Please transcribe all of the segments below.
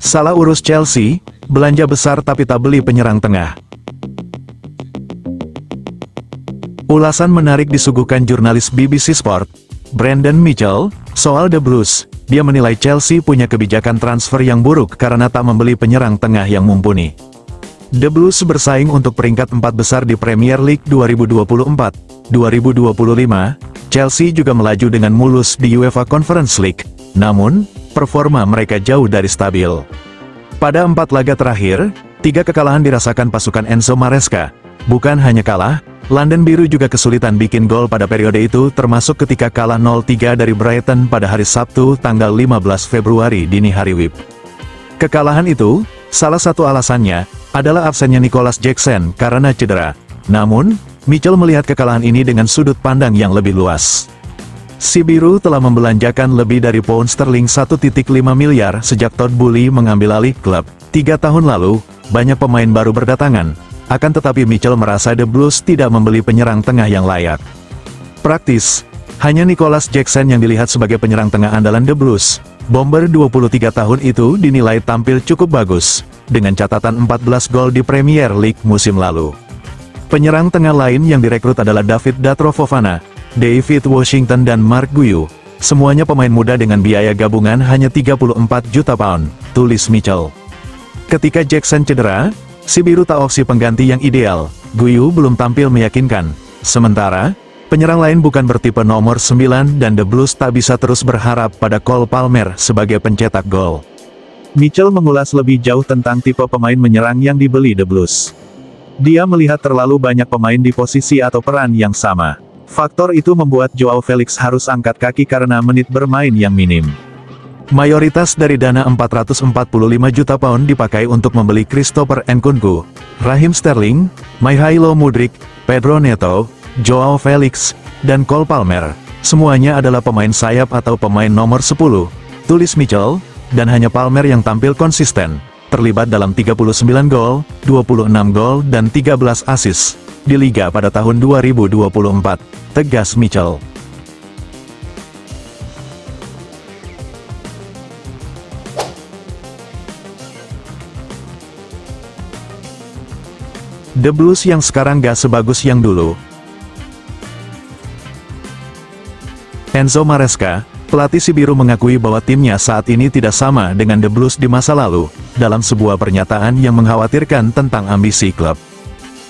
Salah urus Chelsea, belanja besar tapi tak beli penyerang tengah. Ulasan menarik disuguhkan jurnalis BBC Sport, Brandon Mitchell, soal The Blues. Dia menilai Chelsea punya kebijakan transfer yang buruk karena tak membeli penyerang tengah yang mumpuni. The Blues bersaing untuk peringkat 4 besar di Premier League 2024-2025. Chelsea juga melaju dengan mulus di UEFA Conference League. Namun, performa mereka jauh dari stabil. Pada 4 laga terakhir, 3 kekalahan dirasakan pasukan Enzo Maresca. Bukan hanya kalah, London Biru juga kesulitan bikin gol pada periode itu, termasuk ketika kalah 0-3 dari Brighton pada hari Sabtu tanggal 15 Februari dini hari WIB. Kekalahan itu, salah satu alasannya, adalah absennya Nicolas Jackson karena cedera. Namun, Mitchell melihat kekalahan ini dengan sudut pandang yang lebih luas. Si Biru telah membelanjakan lebih dari pound sterling 1,5 miliar sejak Todd Boehly mengambil alih klub. 3 tahun lalu, banyak pemain baru berdatangan. Akan tetapi Mitchell merasa The Blues tidak membeli penyerang tengah yang layak. Praktis, hanya Nicolas Jackson yang dilihat sebagai penyerang tengah andalan The Blues. Bomber 23 tahun itu dinilai tampil cukup bagus, dengan catatan 14 gol di Premier League musim lalu. Penyerang tengah lain yang direkrut adalah David Datro Fofana, David Washington dan Mark Guiu. Semuanya pemain muda dengan biaya gabungan hanya 34 juta pound, tulis Mitchell. Ketika Jackson cedera, si Biru tak opsi pengganti yang ideal. Guiu belum tampil meyakinkan. Sementara, penyerang lain bukan bertipe nomor 9 dan The Blues tak bisa terus berharap pada Cole Palmer sebagai pencetak gol. Mitchell mengulas lebih jauh tentang tipe pemain menyerang yang dibeli The Blues. Dia melihat terlalu banyak pemain di posisi atau peran yang sama. Faktor itu membuat Joao Felix harus angkat kaki karena menit bermain yang minim. Mayoritas dari dana 445 juta pound dipakai untuk membeli Christopher Nkunku, Raheem Sterling, Mikhailo Mudryk, Pedro Neto, Joao Felix, dan Cole Palmer. Semuanya adalah pemain sayap atau pemain nomor 10, tulis Mitchell, dan hanya Palmer yang tampil konsisten, terlibat dalam 39 gol, 26 gol dan 13 assist di Liga pada tahun 2024, tegas Mitchell. The Blues yang sekarang gak sebagus yang dulu. Enzo Maresca, pelatih si Biru mengakui bahwa timnya saat ini tidak sama dengan The Blues di masa lalu, dalam sebuah pernyataan yang mengkhawatirkan tentang ambisi klub.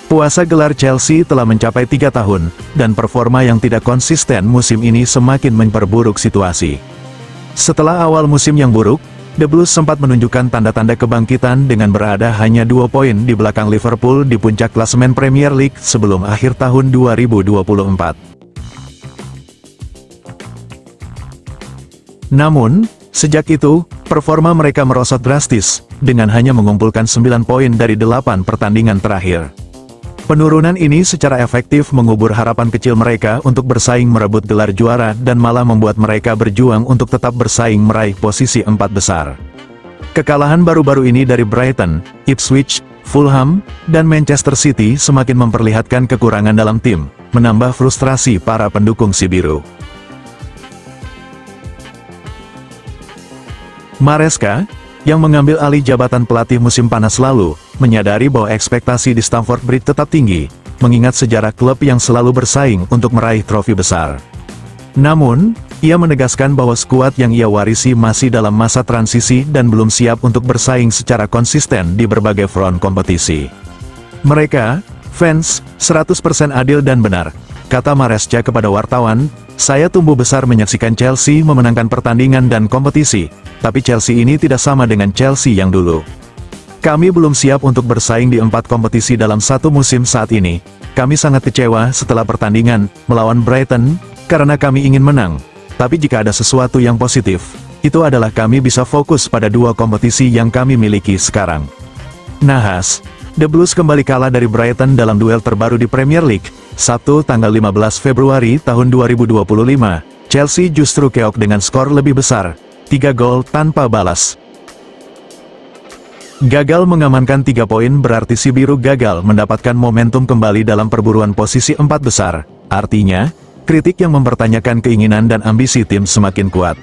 Puasa gelar Chelsea telah mencapai 3 tahun, dan performa yang tidak konsisten musim ini semakin memperburuk situasi. Setelah awal musim yang buruk, The Blues sempat menunjukkan tanda-tanda kebangkitan dengan berada hanya 2 poin di belakang Liverpool di puncak klasemen Premier League sebelum akhir tahun 2024. Namun, sejak itu, performa mereka merosot drastis, dengan hanya mengumpulkan 9 poin dari 8 pertandingan terakhir. Penurunan ini secara efektif mengubur harapan kecil mereka untuk bersaing merebut gelar juara dan malah membuat mereka berjuang untuk tetap bersaing meraih posisi 4 besar. Kekalahan baru-baru ini dari Brighton, Ipswich, Fulham, dan Manchester City semakin memperlihatkan kekurangan dalam tim, menambah frustrasi para pendukung si Biru. Maresca, yang mengambil alih jabatan pelatih musim panas lalu, menyadari bahwa ekspektasi di Stamford Bridge tetap tinggi, mengingat sejarah klub yang selalu bersaing untuk meraih trofi besar. Namun, ia menegaskan bahwa skuad yang ia warisi masih dalam masa transisi dan belum siap untuk bersaing secara konsisten di berbagai front kompetisi. Mereka, fans, 100% adil dan benar, kata Maresca kepada wartawan. Saya tumbuh besar menyaksikan Chelsea memenangkan pertandingan dan kompetisi, tapi Chelsea ini tidak sama dengan Chelsea yang dulu. Kami belum siap untuk bersaing di 4 kompetisi dalam satu musim saat ini. Kami sangat kecewa setelah pertandingan melawan Brighton, karena kami ingin menang. Tapi jika ada sesuatu yang positif, itu adalah kami bisa fokus pada 2 kompetisi yang kami miliki sekarang. Nahas, The Blues kembali kalah dari Brighton dalam duel terbaru di Premier League, Sabtu tanggal 15 Februari tahun 2025. Chelsea justru keok dengan skor lebih besar, 3 gol tanpa balas. Gagal mengamankan 3 poin berarti si Biru gagal mendapatkan momentum kembali dalam perburuan posisi 4 besar. Artinya, kritik yang mempertanyakan keinginan dan ambisi tim semakin kuat.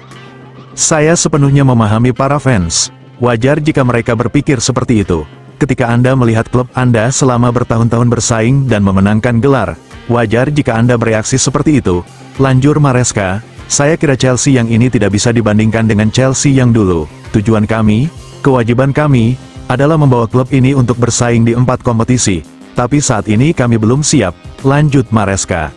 Saya sepenuhnya memahami para fans. Wajar jika mereka berpikir seperti itu. Ketika Anda melihat klub Anda selama bertahun-tahun bersaing dan memenangkan gelar, wajar jika Anda bereaksi seperti itu. Lanjur Maresca, saya kira Chelsea yang ini tidak bisa dibandingkan dengan Chelsea yang dulu. Tujuan kami, kewajiban kami, adalah membawa klub ini untuk bersaing di 4 kompetisi. Tapi saat ini kami belum siap, lanjut Maresca.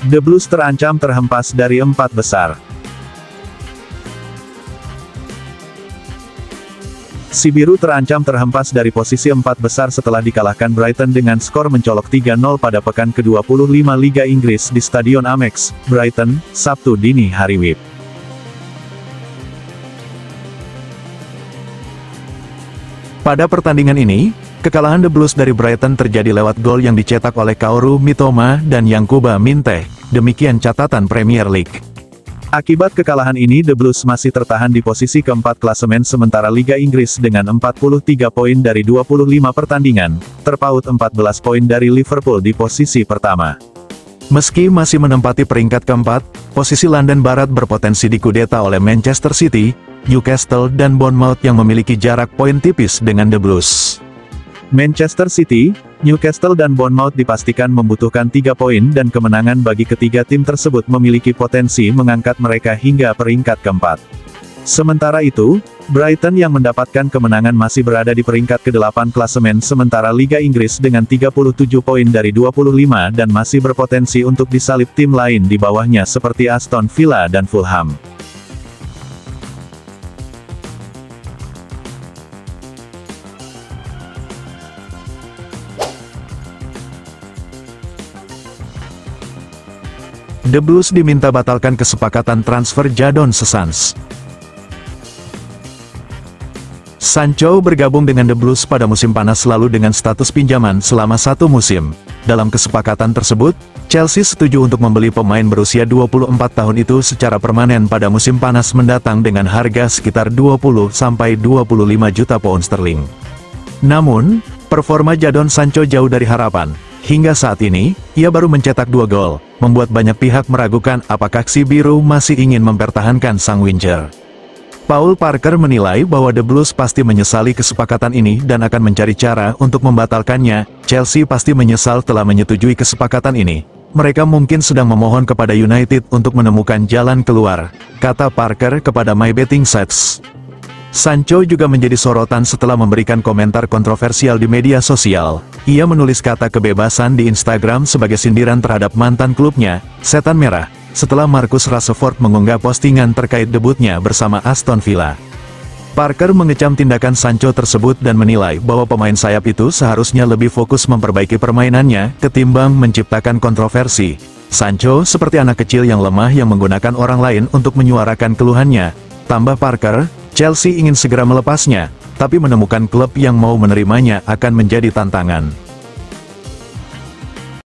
The Blues terancam terhempas dari 4 besar. Si Biru terancam terhempas dari posisi 4 besar setelah dikalahkan Brighton dengan skor mencolok 3-0 pada pekan ke-25 Liga Inggris di Stadion Amex, Brighton, Sabtu dini hari WIB. Pada pertandingan ini, kekalahan The Blues dari Brighton terjadi lewat gol yang dicetak oleh Kaoru Mitoma dan Yankuba Minteh, demikian catatan Premier League. Akibat kekalahan ini The Blues masih tertahan di posisi keempat klasemen sementara Liga Inggris dengan 43 poin dari 25 pertandingan, terpaut 14 poin dari Liverpool di posisi pertama. Meski masih menempati peringkat keempat, posisi London Barat berpotensi dikudeta oleh Manchester City, Newcastle dan Bournemouth yang memiliki jarak poin tipis dengan The Blues. Manchester City, Newcastle dan Bournemouth dipastikan membutuhkan 3 poin dan kemenangan bagi ketiga tim tersebut memiliki potensi mengangkat mereka hingga peringkat keempat. Sementara itu, Brighton yang mendapatkan kemenangan masih berada di peringkat ke-8 klasemen sementara Liga Inggris dengan 37 poin dari 25 dan masih berpotensi untuk disalip tim lain di bawahnya seperti Aston Villa dan Fulham. The Blues diminta batalkan kesepakatan transfer Jadon Sancho. Sancho bergabung dengan The Blues pada musim panas lalu dengan status pinjaman selama 1 musim. Dalam kesepakatan tersebut, Chelsea setuju untuk membeli pemain berusia 24 tahun itu secara permanen pada musim panas mendatang dengan harga sekitar 20-25 juta pound sterling. Namun, performa Jadon Sancho jauh dari harapan. Hingga saat ini, ia baru mencetak 2 gol, membuat banyak pihak meragukan apakah si Biru masih ingin mempertahankan sang winger. Paul Parker menilai bahwa The Blues pasti menyesali kesepakatan ini dan akan mencari cara untuk membatalkannya. Chelsea pasti menyesal telah menyetujui kesepakatan ini. Mereka mungkin sedang memohon kepada United untuk menemukan jalan keluar, kata Parker kepada My Betting Sites. Sancho juga menjadi sorotan setelah memberikan komentar kontroversial di media sosial. Ia menulis kata kebebasan di Instagram sebagai sindiran terhadap mantan klubnya, Setan Merah, setelah Marcus Rashford mengunggah postingan terkait debutnya bersama Aston Villa. Parker mengecam tindakan Sancho tersebut dan menilai bahwa pemain sayap itu seharusnya lebih fokus memperbaiki permainannya ketimbang menciptakan kontroversi. Sancho seperti anak kecil yang lemah yang menggunakan orang lain untuk menyuarakan keluhannya. Tambah Parker, Chelsea ingin segera melepasnya, tapi menemukan klub yang mau menerimanya akan menjadi tantangan.